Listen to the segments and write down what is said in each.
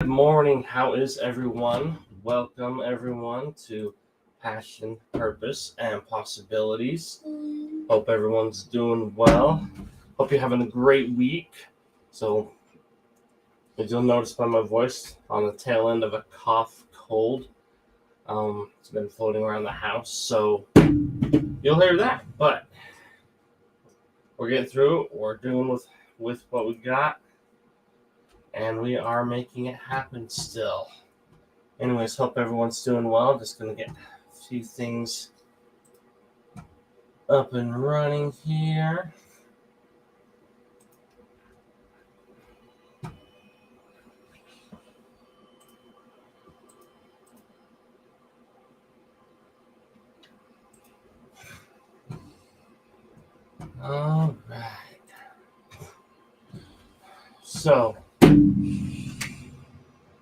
Good morning. How is everyone? Welcome, everyone, to Passion, Purpose, and Possibilities. Hope everyone's doing well. Hope you're having a great week. So, as you'll notice by my voice, on the tail end of a cough cold. It's been floating around the house, so you'll hear that. But we're getting through it. We're doing with what we got, and we are making it happen still. Anyways, hope everyone's doing well. Just gonna get a few things up and running here. All right. So,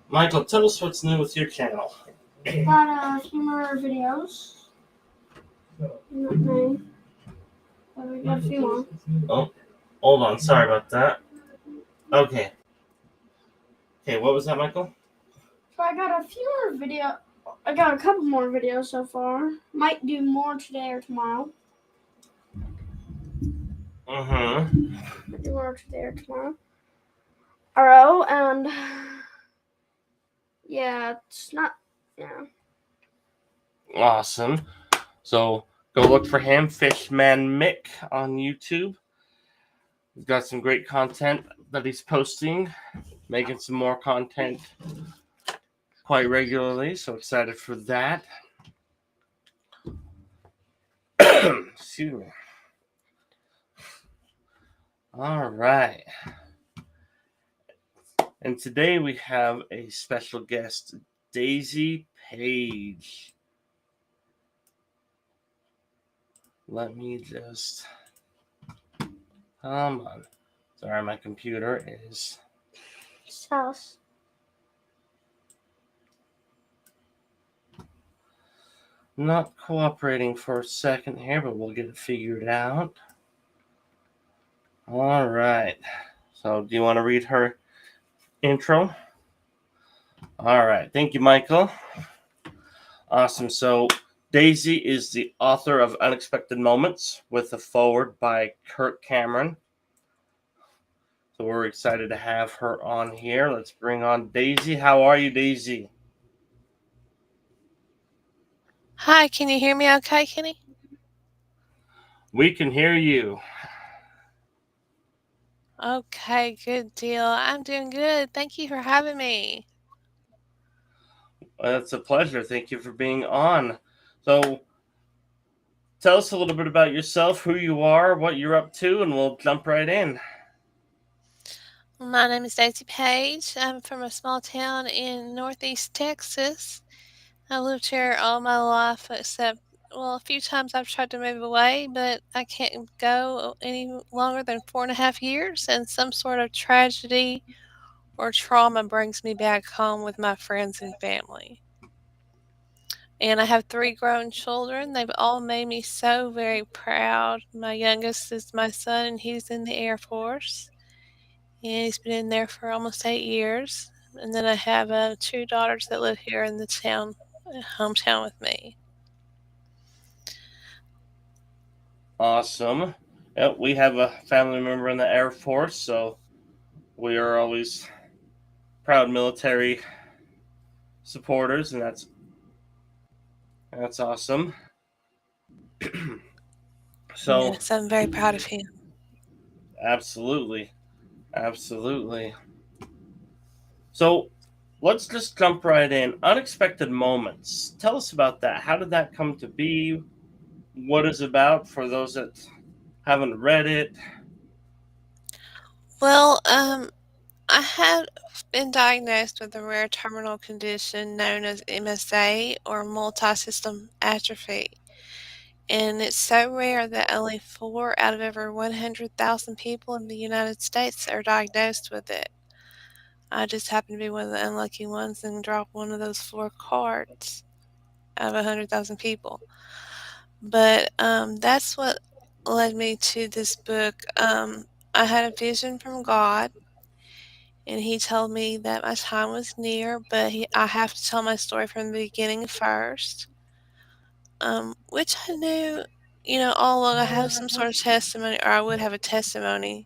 Michael, tell us what's new with your channel. Got a few more videos. We got a few more. Oh, hold on. Sorry about that. Okay. Okay, what was that, Michael? So I got a few more video. I got a couple more videos so far. Might do more today or tomorrow. Might do more today or tomorrow. And yeah, it's not. Yeah. Awesome. So go look for him, Fishman Mick, on YouTube. He's got some great content that he's posting, making some more content quite regularly. So excited for that. Excuse me. All right. And today we have a special guest, Daisy Paige. Let me just. Come on. Sorry, my computer is. House. Not cooperating for a second here, but we'll get it figured out. All right. So, do you want to read her intro? All right. Thank you, Michael. Awesome. So, Daisy is the author of Unexpected Moments with a foreword by Kurt Cameron. So, we're excited to have her on here. Let's bring on Daisy. How are you, Daisy? Hi, can you hear me okay, Kenny? We can hear you. Okay, good deal. I'm doing good. Thank you for having me. It's a pleasure. Thank you for being on. So, tell us a little bit about yourself, who you are, what you're up to, and we'll jump right in. My name is Daisy Paige. I'm from a small town in northeast Texas. I lived here all my life, except, well, a few times I've tried to move away, but I can't go any longer than 4.5 years, and some sort of tragedy or trauma brings me back home with my friends and family. And I have 3 grown children. They've all made me so very proud. My youngest is my son, and he's in the Air Force. And he's been in there for almost 8 years. And then I have 2 daughters that live here in the hometown with me. Awesome. Yep, we have a family member in the Air Force, so we are always proud military supporters, and that's awesome. So, Yes, I'm very proud of him. absolutely. Absolutely. So, let's just jump right in. Unexpected Moments. Tell us about that. How did that come to be? What is it about for those that haven't read it? Well, I have been diagnosed with a rare terminal condition known as MSA or multisystem atrophy. And it's so rare that only 4 out of every 100,000 people in the United States are diagnosed with it. I just happen to be one of the unlucky ones and drop one of those 4 cards out of 100,000 people. But that's what led me to this book. I had a vision from God, and he told me that my time was near, but I have to tell my story from the beginning first, which I knew, all along I have some sort of testimony, or I would have a testimony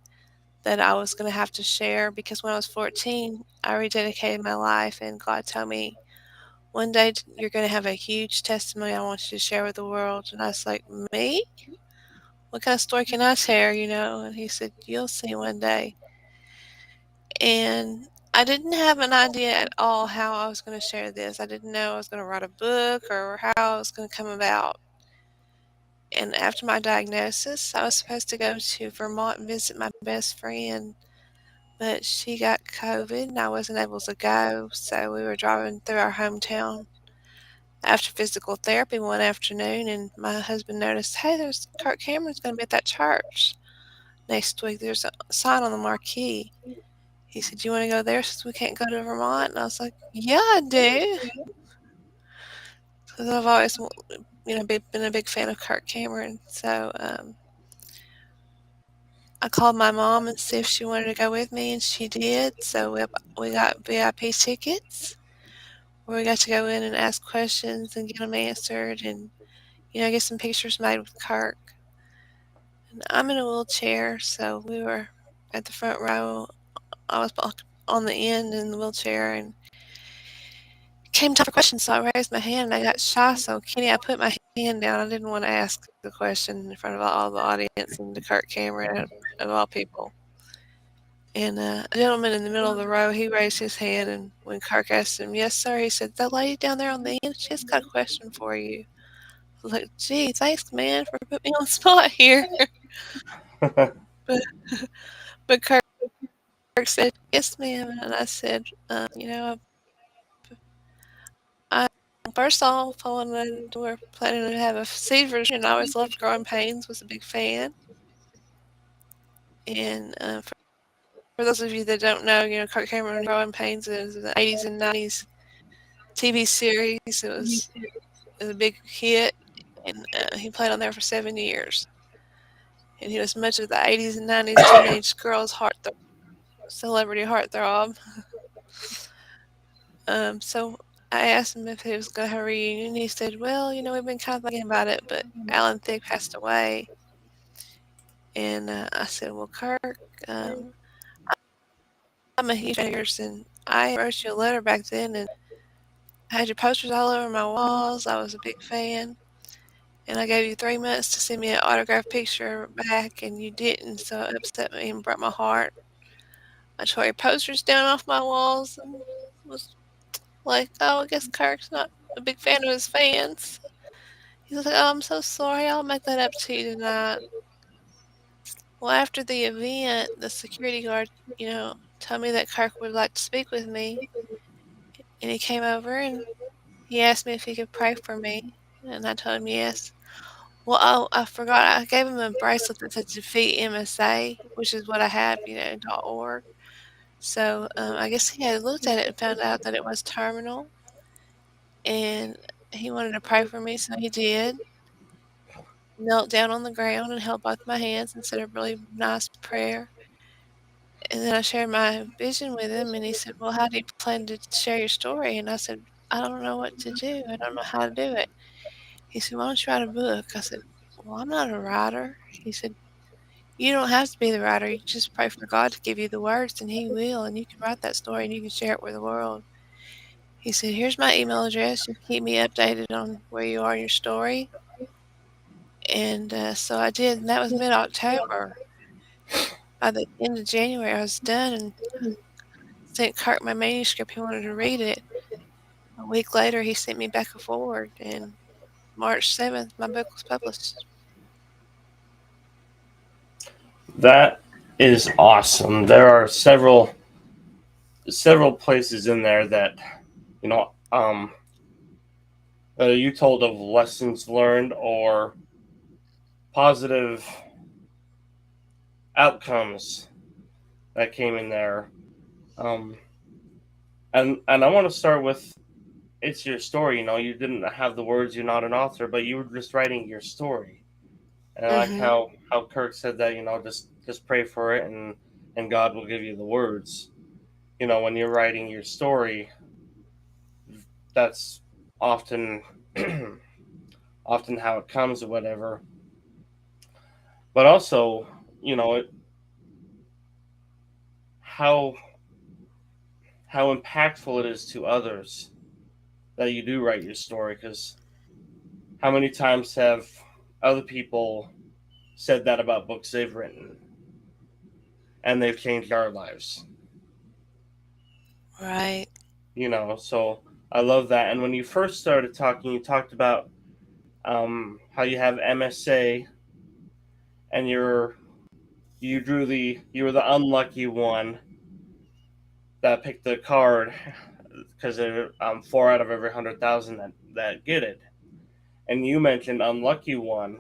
that I was going to have to share because when I was 14, I rededicated my life, and God told me, one day you're going to have a huge testimony I want you to share with the world. And I was like, me? What kind of story can I share, And he said, you'll see one day. And I didn't have an idea at all how I was going to share this. I didn't know I was going to write a book or how it was going to come about. And after my diagnosis, I was supposed to go to Vermont and visit my best friend, but she got COVID and I wasn't able to go. So we were driving through our hometown after physical therapy one afternoon, and my husband noticed, hey, there's Kirk Cameron's going to be at that church next week. There's a sign on the marquee. He said, you want to go there since we can't go to Vermont? And I was like, yeah, I do. Because I've always, been a big fan of Kirk Cameron. So I called my mom and see if she wanted to go with me, and she did. So we got VIP tickets where we got to go in and ask questions and get them answered, and get some pictures made with Kirk. And I'm in a wheelchair, so we were at the front row. I was on the end in the wheelchair, and it came time for questions, so I raised my hand, and I got shy. So Kenny, I put my hand down. I didn't want to ask the question in front of all the audience and to Kirk Cameron of all people. And a gentleman in the middle of the row, he raised his hand, and when Kirk asked him, yes, sir, he said, that lady down there on the end, she's got a question for you. I was like, gee, thanks, man, for putting me on the spot here. but, but Kirk said, yes, ma'am. And I said, I first off, we're planning to have a seed version. And I always loved Growing Pains, was a big fan. And for those of you that don't know, Kirk Cameron Growing Pains is the 80s and 90s TV series. It was a big hit, and he played on there for 7 years. And he was much of the 80s and 90s teenage girl's celebrity heartthrob. So I asked him if he was going to have a reunion. He said, well, we've been kind of thinking about it, but Alan Thicke passed away. And I said, well, Kirk, I'm a huge fan of yours, and I wrote you a letter back then, and I had your posters all over my walls. I was a big fan. And I gave you 3 months to send me an autographed picture back, and you didn't, so it upset me and broke my heart. I tore your posters down off my walls and was like, oh, I guess Kirk's not a big fan of his fans. He's like, oh, I'm so sorry. I'll make that up to you tonight. Well, after the event, the security guard, told me that Kirk would like to speak with me. And he came over and he asked me if he could pray for me. And I told him yes. Well, oh, I forgot. I gave him a bracelet that said Defeat MSA, which is what I have, .org. So I guess he had looked at it and found out that it was terminal. And he wanted to pray for me, so he did. Knelt down on the ground and held both my hands and said a really nice prayer. And then I shared my vision with him, and he said, well, how do you plan to share your story? And I said, I don't know what to do. I don't know how to do it. He said, why don't you write a book? I said, well, I'm not a writer. He said, you don't have to be the writer. You just pray for God to give you the words, and He will, and you can write that story, and you can share it with the world. He said, here's my email address. You keep me updated on where you are in your story. And so I did, and that was mid-October. By the end of January, I was done and sent Kirk my manuscript. He wanted to read it. A week later, he sent me back a forward, and March 7th, my book was published. That is awesome. There are several places in there that, you told of lessons learned or positive outcomes that came in there. And I want to start with, it's your story. You didn't have the words. You're not an author, but you were just writing your story. And I like how Kirk said that, just pray for it, and God will give you the words. when you're writing your story, that's often often how it comes or whatever. But also, how how impactful it is to others that you do write your story, because how many times have other people said that about books they've written and they've changed our lives? Right. So I love that. And when you first started talking, you talked about how you have MSA, and you were the unlucky one that picked the card, because there are 4 out of every 100,000 that get it. And you mentioned unlucky one,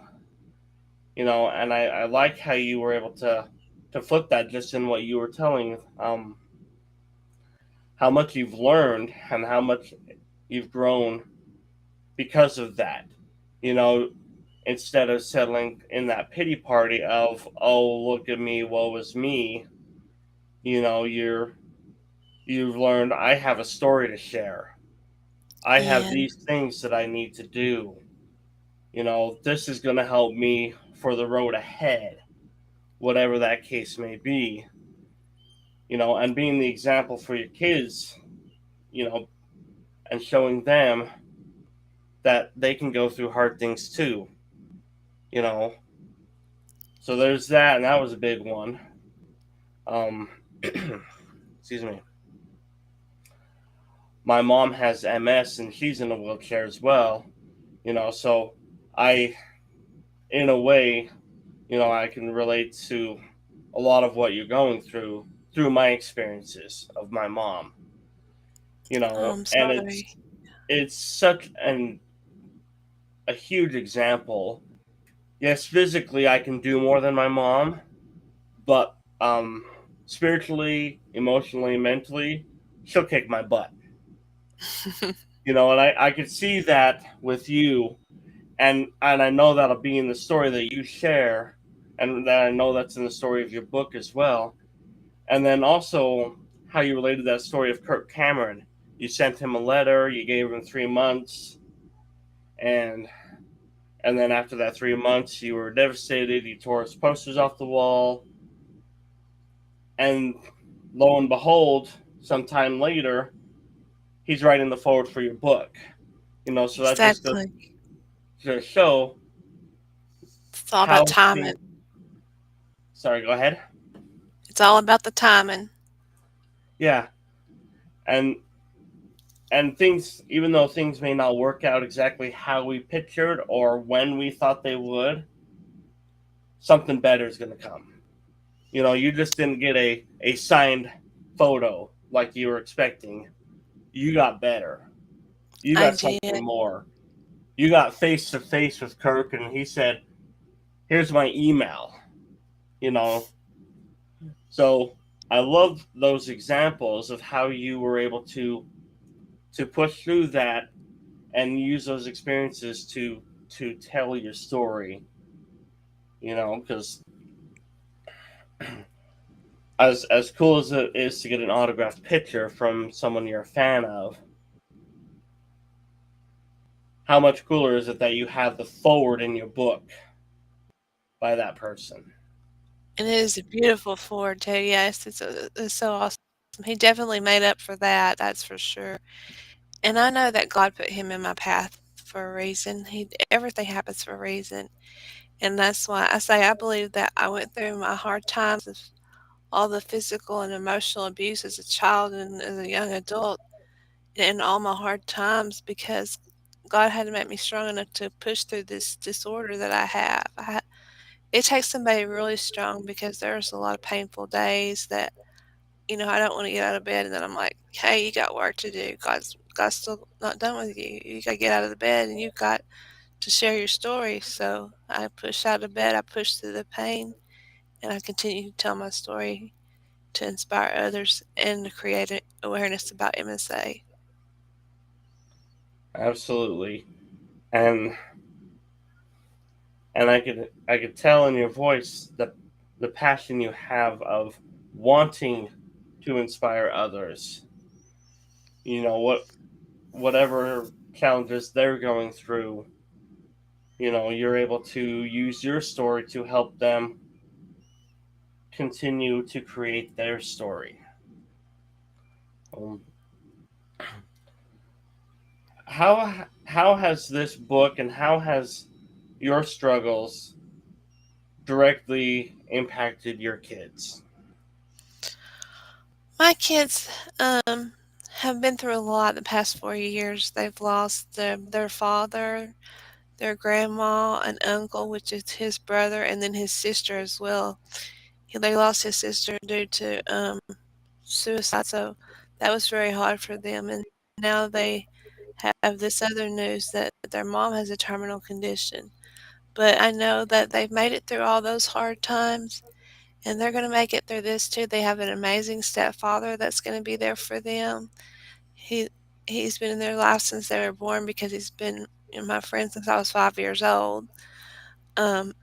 and I like how you were able to flip that just in what you were telling, how much you've learned and how much you've grown because of that. You know, Instead of settling in that pity party of, oh, look at me, woe is me, you've learned, I have a story to share. I have Yeah. these things that I need to do. This is going to help me for the road ahead, whatever that case may be. And being the example for your kids, you know, and showing them that they can go through hard things too, you know. So there's that, and that was a big one. Um, excuse me. My mom has MS, and she's in a wheelchair as well, so I, in a way, I can relate to a lot of what you're going through my experiences of my mom, Oh, I'm and sorry. it's such a huge example. Yes, physically I can do more than my mom, but spiritually, emotionally, mentally, she'll kick my butt. And I could see that with you, and I know that'll be in the story that you share, and that I know that's in the story of your book as well. And then also how you related that story of Kirk Cameron. You sent him a letter, you gave him 3 months, and then after that 3 months, you were devastated. You tore his posters off the wall, and lo and behold, sometime later, he's writing the forward for your book. So that just goes Exactly. to show It's all how about timing. things. Sorry, go ahead. It's all about the timing. Yeah, and things, even though things may not work out exactly how we pictured or when we thought they would, something better is going to come. You just didn't get a signed photo like you were expecting. You got better. You I got something did. more. You got face to face with Kirk, and he said, "Here's my email." You know, so I love those examples of how you were able to push through that and use those experiences to tell your story. Because as cool as it is to get an autographed picture from someone you're a fan of, how much cooler is it that you have the forward in your book by that person? And it is a beautiful Ford too. Yes, it's so awesome. He definitely made up for that, that's for sure. And I know that God put him in my path for a reason. He Everything happens for a reason. And that's why I say I believe that I went through my hard times of all the physical and emotional abuse as a child and as a young adult and all my hard times because God had to make me strong enough to push through this disorder that I have. It takes somebody really strong because there's a lot of painful days that, I don't want to get out of bed and then I'm like, hey, you got work to do. God's still not done with you. You got to get out of the bed and you've got to share your story. So I push out of bed, I push through the pain, and I continue to tell my story to inspire others and to create awareness about MSA. Absolutely. And I could tell in your voice the passion you have of wanting to inspire others. Whatever challenges they're going through, you're able to use your story to help them continue to create their story. Um, how has this book and how has your struggles directly impacted your kids? My kids have been through a lot the past 4 years. They've lost their father, their grandma, an uncle, which is his brother, and then his sister as well. They lost his sister due to suicide, so that was very hard for them. And now they have this other news that their mom has a terminal condition. But I know that they've made it through all those hard times, and they're going to make it through this too. They have an amazing stepfather that's going to be there for them. He he's been in their life since they were born because he's been my friend since I was 5 years old. Um,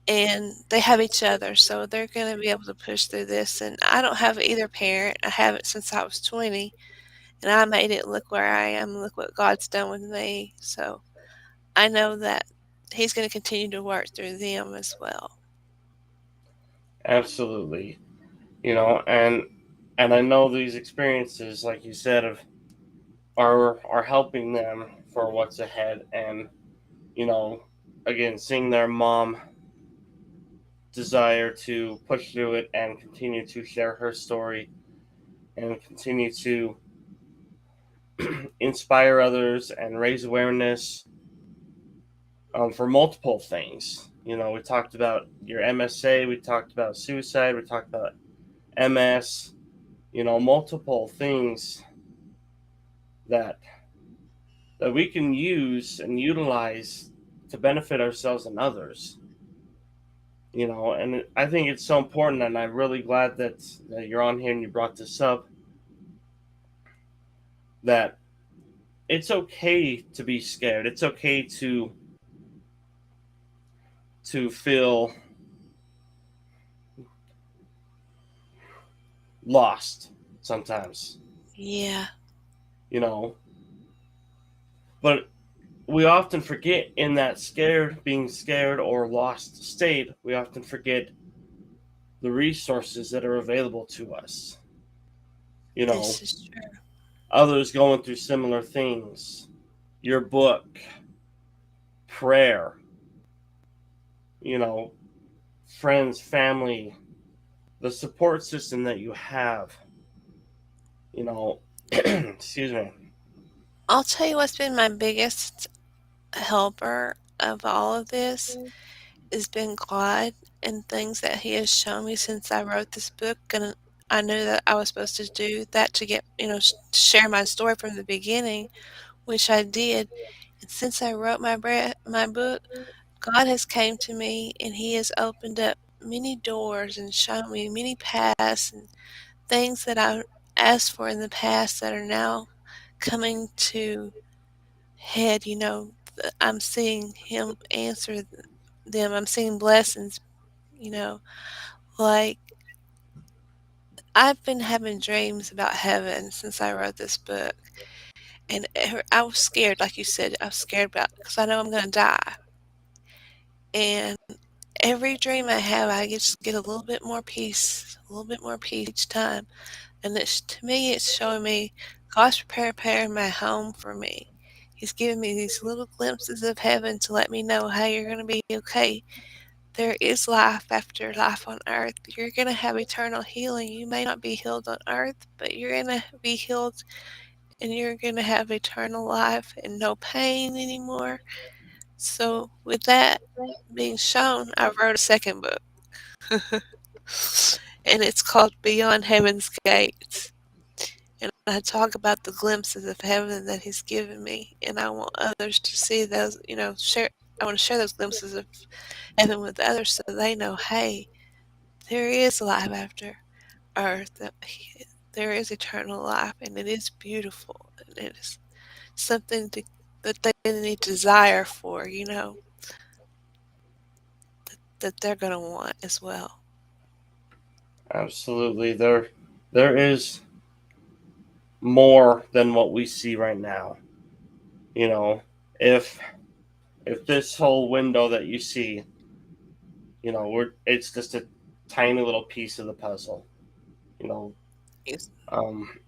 and they have each other, so they're going to be able to push through this. And I don't have either parent. I haven't since I was 20, and I made it. Look where I am. Look what God's done with me. So I know that He's going to continue to work through them as well. Absolutely. And I know these experiences, like you said, are helping them for what's ahead. And you know again, seeing their mom desire to push through it and continue to share her story and continue to inspire others and raise awareness, for multiple things. We talked about your MSA, we talked about suicide, we talked about MS, multiple things that we can use and utilize to benefit ourselves and others. And I think it's so important, and I'm really glad that you're on here and you brought this up, that it's okay to be scared. It's okay to feel lost sometimes, Yeah, you know. But we often forget, in that being scared or lost state, we often forget the resources that are available to us. You know, this is true. others going through similar things, your book, prayer, you know, friends, family, the support system that you have, excuse me. I'll tell you what's been my biggest helper of all of this has been God and things that He has shown me since I wrote this book. And I knew that I was supposed to do that to get, share my story from the beginning, which I did. And since I wrote my book, God has came to me and He has opened up many doors and shown me many paths and things that I asked for in the past that are now coming to head. I'm seeing Him answer them. I'm seeing blessings, you know, like I've been having dreams about heaven since I wrote this book. And I was scared, like you said, I was scared about because I know I'm going to die. And every dream I have, I just get a little bit more peace, a little bit more peace each time. And to me, it's showing me God's preparing my home for me. He's giving me these little glimpses of heaven to let me know, hey, you're going to be okay. There is life after life on earth. You're going to have eternal healing. You may not be healed on earth, but you're going to be healed and you're going to have eternal life and no pain anymore. So, with that being shown, I wrote a second book. And it's called Beyond Heaven's Gates. And I talk about the glimpses of heaven that He's given me. And I want others to see those, share. I want to share those glimpses of heaven with others so they know, hey, there is life after earth. There is eternal life, and it is beautiful, and it is something that they need desire for, that they're going to want as well. Absolutely. there is more than what we see right now. You know, if if this whole window that you see, it's just a tiny little piece of the puzzle. You know, It's um,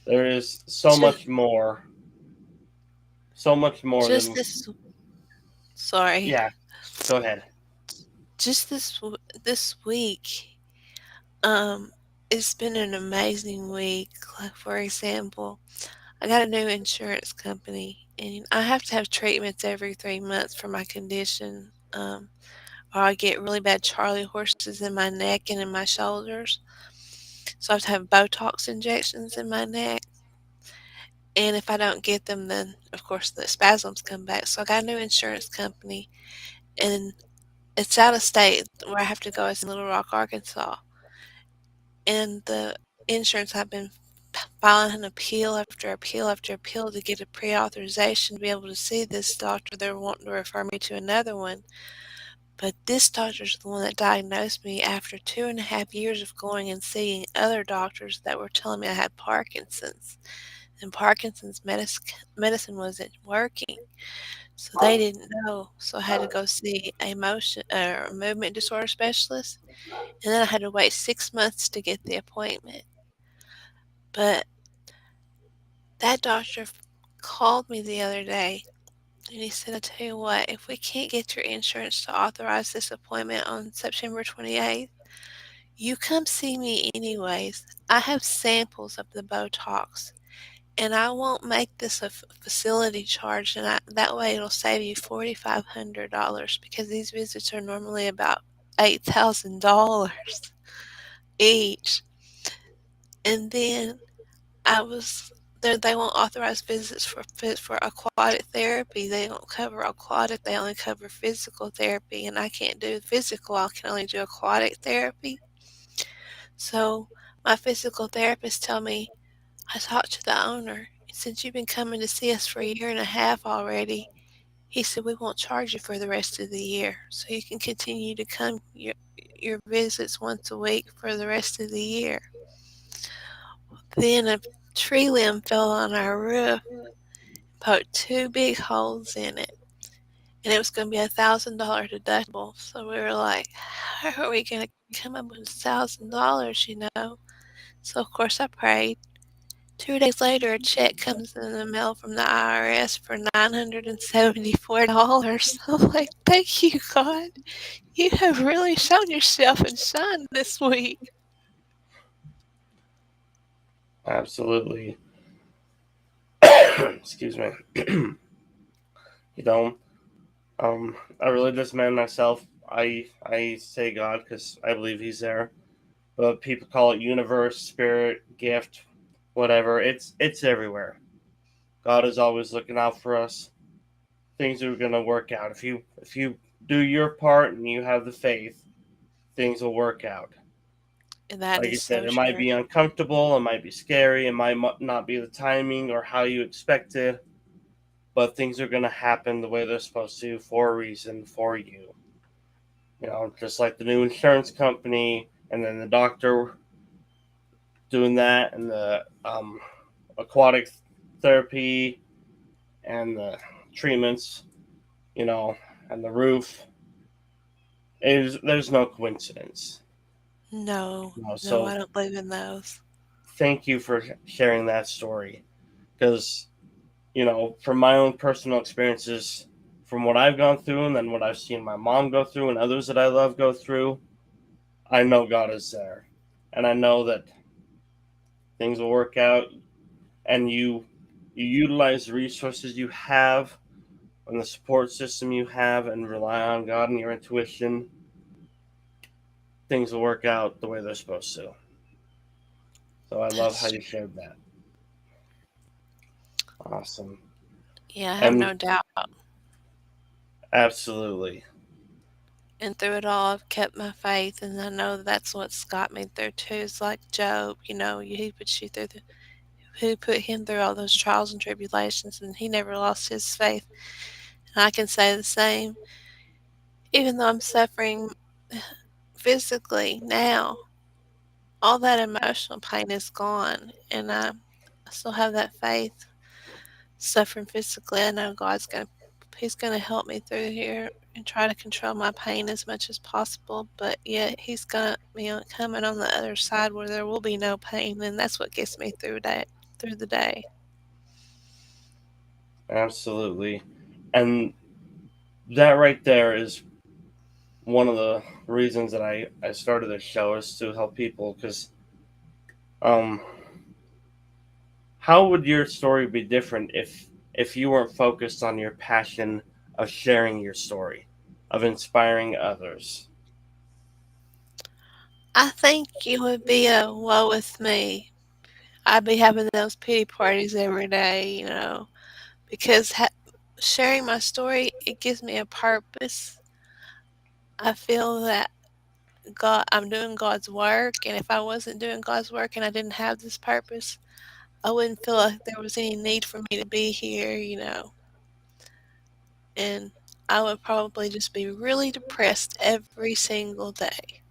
there is just so much more just than. this sorry. Yeah, go ahead. Just this week, um, it's been an amazing week. Like for example, I got a new insurance company, and I have to have treatments every 3 months for my condition. Or I get really bad Charlie horses in my neck and in my shoulders. So I have to have Botox injections in my neck. And if I don't get them, then of course the spasms come back. So I got a new insurance company, and it's out of state where I have to go. It's in Little Rock, Arkansas. And the insurance, I've been filing an appeal after appeal after appeal to get a pre-authorization to be able to see this doctor. They're wanting to refer me to another one. But this doctor's the one that diagnosed me after 2.5 years of going and seeing other doctors that were telling me I had Parkinson's. And Parkinson's medicine wasn't working. So they didn't know. So I had to go see a motion or movement disorder specialist. And then I had to wait 6 months to get the appointment. But that doctor called me the other day and he said, I tell you what, if we can't get your insurance to authorize this appointment on September 28th, you come see me anyways. I have samples of the Botox and I won't make this a facility charge, and that way it'll save you $4,500 because these visits are normally about $8,000 each. And then I was there. They won't authorize visits for aquatic therapy. They don't cover aquatic. They only cover physical therapy, and I can't do physical. I can only do aquatic therapy. So my physical therapist tell me, I talked to the owner. Since you've been coming to see us for a year and a half already, he said we won't charge you for the rest of the year, so you can continue to come your visits once a week for the rest of the year. Then a tree limb fell on our roof, poked two big holes in it, and it was going to be $1,000 deductible. So we were like, how are we going to come up with $1,000? So of course I prayed. 2 days later, a check comes in the mail from the IRS for $974. I'm like, thank you, God. You have really shown yourself and shined this week. Absolutely. Excuse me. you know, a religious man myself. I say God because I believe He's there, but people call it universe, spirit, gift, whatever. It's everywhere. God is always looking out for us. Things are gonna work out if you do your part and you have the faith. Things will work out. And that Like is you said, so it might true. be uncomfortable, it might be scary, it might not be the timing or how you expect it, but things are going to happen the way they're supposed to for a reason for you. Just like the new insurance company and then the doctor doing that and the aquatic therapy and the treatments, you know, and the roof. There's no coincidence. No, no, So I don't believe in those. thank you for sharing that story because from my own personal experiences, from what I've gone through and then what I've seen my mom go through and others that I love go through, I know God is there. And I know that things will work out and you utilize the resources you have and the support system you have and rely on God and your intuition, things will work out the way they're supposed to. So I love how That's you shared that. Awesome. Yeah, I have And no doubt. absolutely. And through it all, I've kept my faith, and I know that's what's got me through too. It's like Job, he put you through who put him through all those trials and tribulations, and he never lost his faith. And I can say the same, even though I'm suffering physically now. all that emotional pain is gone, and I still have that faith. Suffering physically, I know He's gonna help me through here and try to control my pain as much as possible. But yet, He's got me coming on the other side where there will be no pain, and that's what gets me through the day. Absolutely. And that right there is one of the reasons that I started this show, is to help people. Because um, how would your story be different if you weren't focused on your passion of sharing your story, of inspiring others? I think it would be a woe with me. I'd be having those pity parties every day, because sharing my story, it gives me a purpose. I feel that I'm doing God's work, and if I wasn't doing God's work and I didn't have this purpose, I wouldn't feel like there was any need for me to be here. And I would probably just be really depressed every single day.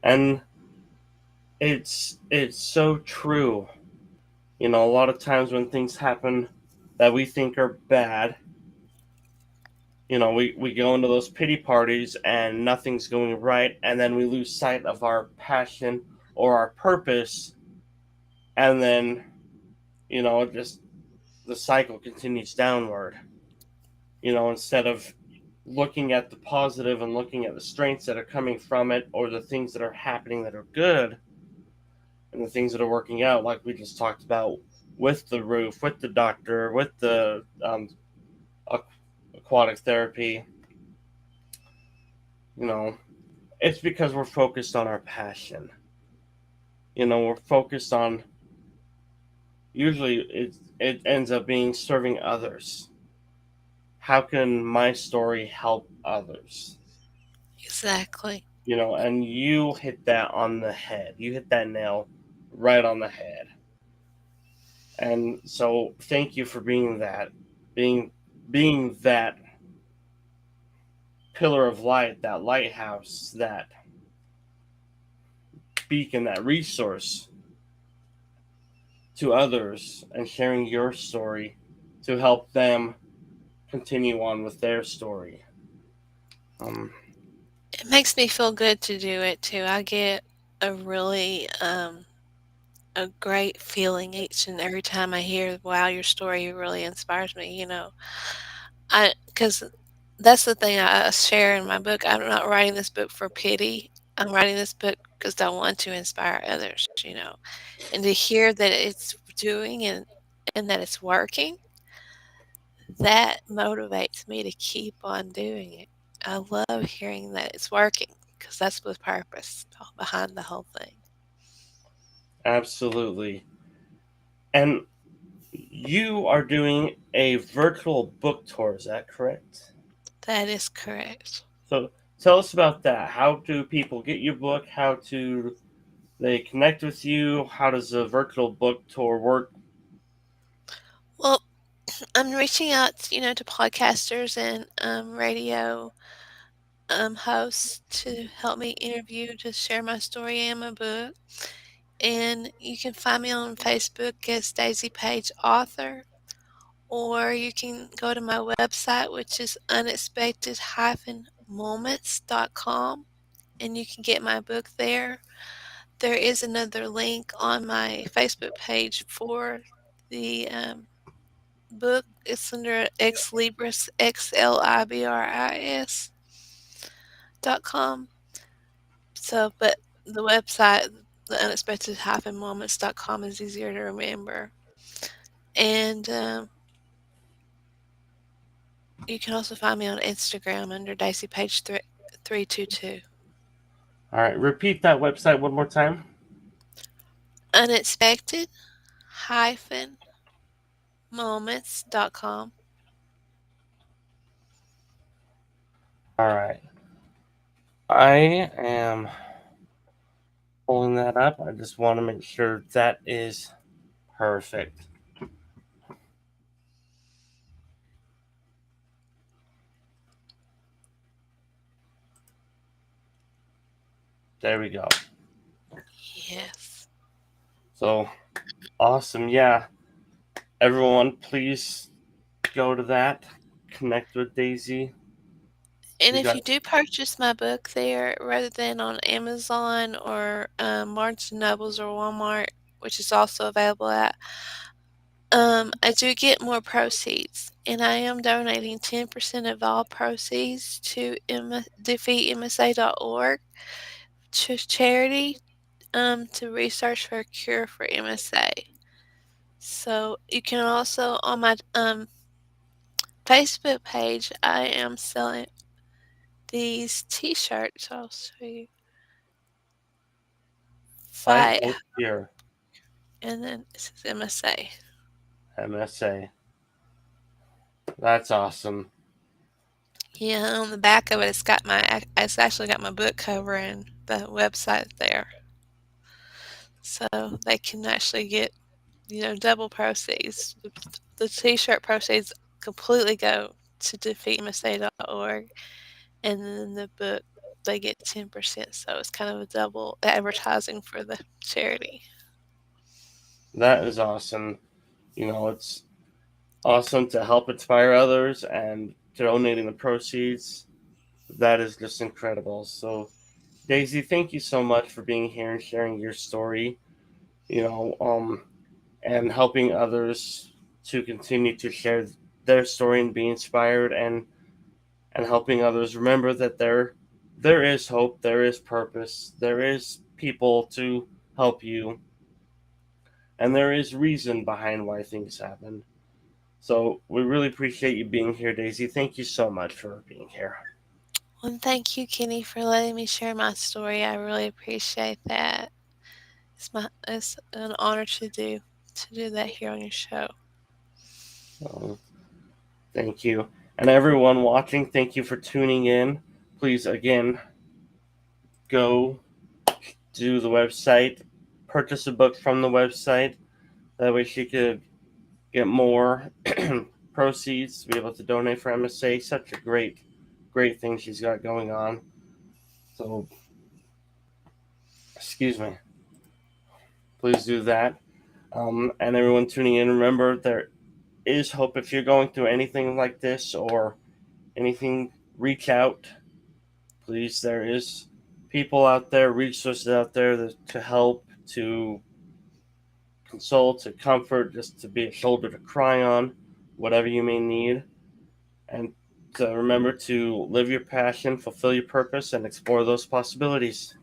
And it's so true. A lot of times when things happen that we think are bad, we go into those pity parties and nothing's going right, and then we lose sight of our passion or our purpose, and then, just the cycle continues downward. Instead of looking at the positive and looking at the strengths that are coming from it, or the things that are happening that are good, and the things that are working out, like we just talked about with the roof, with the doctor, with the aquatic therapy. you know it's because we're focused on our passion. We're focused on, usually it ends up being serving others. How can my story help others? Exactly. And you hit that on the head. You hit that nail right on the head. And so thank you for being being that pillar of light, that lighthouse, that beacon, that resource to others, and sharing your story to help them continue on with their story. Um, It makes me feel good to do it too. I get a really a great feeling each and every time I hear, "Wow, your story really inspires me." I because that's the thing I share in my book. I'm not writing this book for pity. I'm writing this book because I want to inspire others. And to hear that it's doing and that it's working, that motivates me to keep on doing it. I love hearing that it's working because that's with purpose behind the whole thing. Absolutely. And you are doing a virtual book tour, is that correct? That is correct. So tell us about that. How do people get your book? How do they connect with you? How does a virtual book tour work? Well, I'm reaching out to podcasters and radio hosts to help me interview to share my story and my book. And you can find me on Facebook as Daisy Page Author, or you can go to my website, which is unexpected-moments.com, and you can get my book there. There is another link on my Facebook page for the book. It's under Ex Libris, XLIBRIS.com. So, but the website, the unexpected-moments.com, is easier to remember. And you can also find me on Instagram under Daisy Page 322. All right, repeat that website one more time. Unexpected-moments.com. All right. I am pulling that up. I just want to make sure that is perfect. There we go. Yes. So awesome. Yeah. Everyone, please go to that. Connect with Daisy. And She's if got you do purchase my book there rather than on Amazon or Barnes& and Nobles or Walmart, which is also available at, I do get more proceeds, and I am donating 10% of all proceeds to defeatmsa.org to charity to research for a cure for MSA. So you can also on my Facebook page, I am selling these T-shirts. I'll show you. Fight Fight, for Cure, and then it says MSA. MSA. That's awesome. Yeah, on the back of it, it's actually got my book cover and the website there, so they can actually get double proceeds. The T-shirt proceeds completely go to defeatmsa.org, and then the book they get 10%. So it's kind of a double advertising for the charity. That is awesome. It's awesome to help inspire others and donating the proceeds. That is just incredible. So, Daisy, thank you so much for being here and sharing your story, you know, and helping others to continue to share their story and be inspired and helping others remember that there is hope, there is purpose, there is people to help you, and there is reason behind why things happen. So we really appreciate you being here, Daisy. Thank you so much for being here. Well, thank you, Kenny, for letting me share my story. I really appreciate that. It's an honor to do that here on your show. So, thank you. And everyone watching, thank you for tuning in. Please, again, go to the website, purchase a book from the website. That way she could get more proceeds to be able to donate for MSA. Such a great thing she's got going on. So, excuse me. Please do that. And everyone tuning in, remember there is hope if you're going through anything like this or anything. Reach out, please. There is people out there, resources out there to help, to console, to comfort, just to be a shoulder to cry on, whatever you may need. And to remember to live your passion, fulfill your purpose, and explore those possibilities.